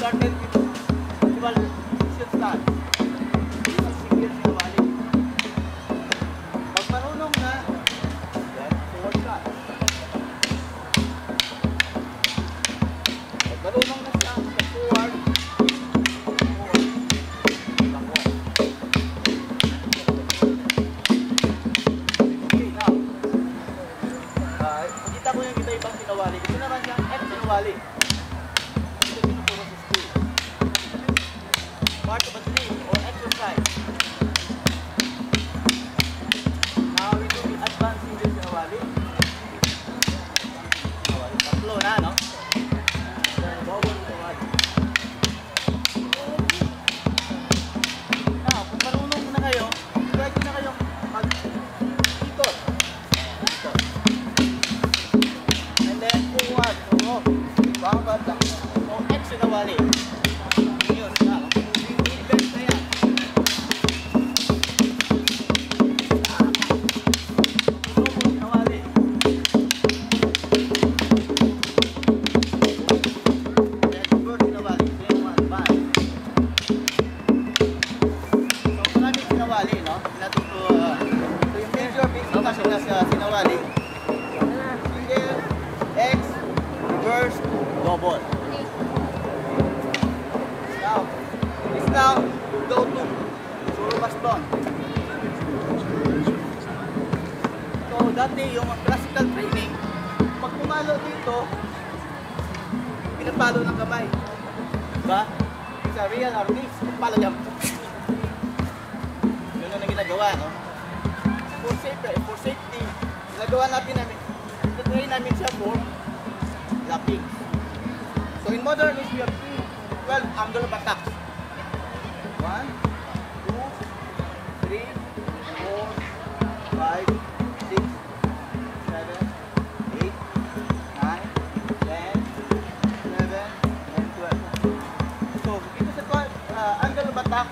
started with actual position start. This is single sinawali. Pag marunong na, then forward cut. Pag marunong na siya, forward. Okay, now. Pakita ko yung ibang sinawali. Ito naman yung F sinawali. Part of a drill or exercise. Now we do the advanced single sinawali. Tatlo na, no? Then bawal sinawali. Now, kung marunong na kayo, pwede na kayong mag-ikot. And then forward. Bawal lang. So, X sinawali. Yun, na. Sinawali. Single, X, reverse, double. Now, go to Suro Baston. So, dati yung classical training, pag pumalo dito, pinapalo ng kamay. Diba? Sa real artist, palo niya. Yun ang ginagawa, no? For safety, ginagawa natin train namin siya for lapping. So in modern is we have 12 angle of attack. 1, 2, 3, 4, 5, 6, 7, 8, 9, 10, 11, and 12. So dito sa angle of attack,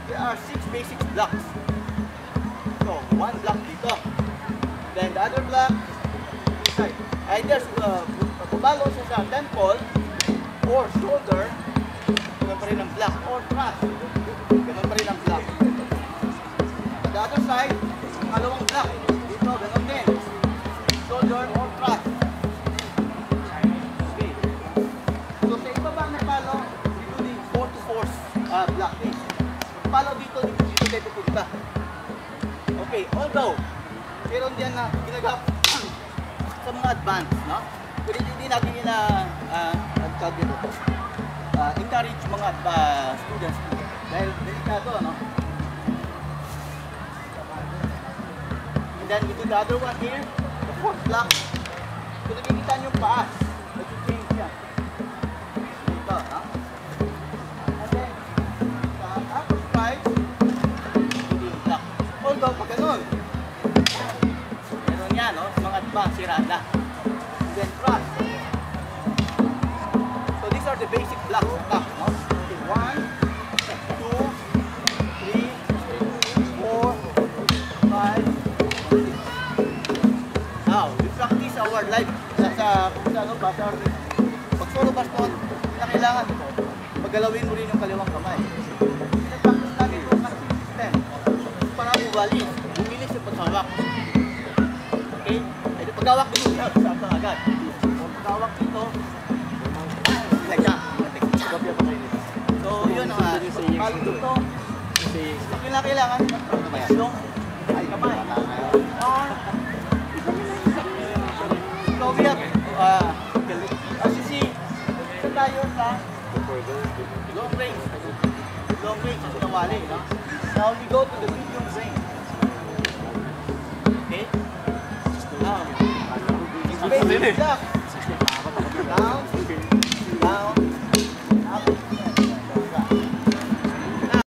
there are 6 basic blocks. So, one block dito. Then the other block inside. Either pabalo siya sa temple or shoulder, ganun pa rin ang block, or thrust, ganun pa rin ang block. The other side, kalawang block, dito, ganun din. Shoulder or thrust. Okay. So, sa iba bang napalo, dito din 4 to 4 block din. Palo dito tayo pupunta. Okay, although, meron diyan na ginagawa sa mga advanced, no? Pero hindi natin encourage mga students dahil delikado, no? And then we do the other one here, the fourth block. So nakikita niyo yung paas, nag-change siya. Dito, no? And then, sa upper side, hindi yung block. Although, pag ganun, meron yan, no? Sa mga advanced, sirada. And then thrust. So these are the basic blocks of attack, no? Okay, 1, 2, 3, 4, 5, 6. Now, we practice our life sa pag solo baston, na kailangan maggalawin mo rin yung kaliwang kamay. Practice namin ito kasi system. Para bumilis yung paghawak. Okay? Ay, paghawak dito sa agad. Paghawak dito, like siya. So, yun ang pagpalo dito. Yung kailangan, yung ay kamay. So, we have, as you see, ito tayo sa long range. Long range, sa sinawali, no? Now we go to the medium range. Okay? Now, basic block. Down,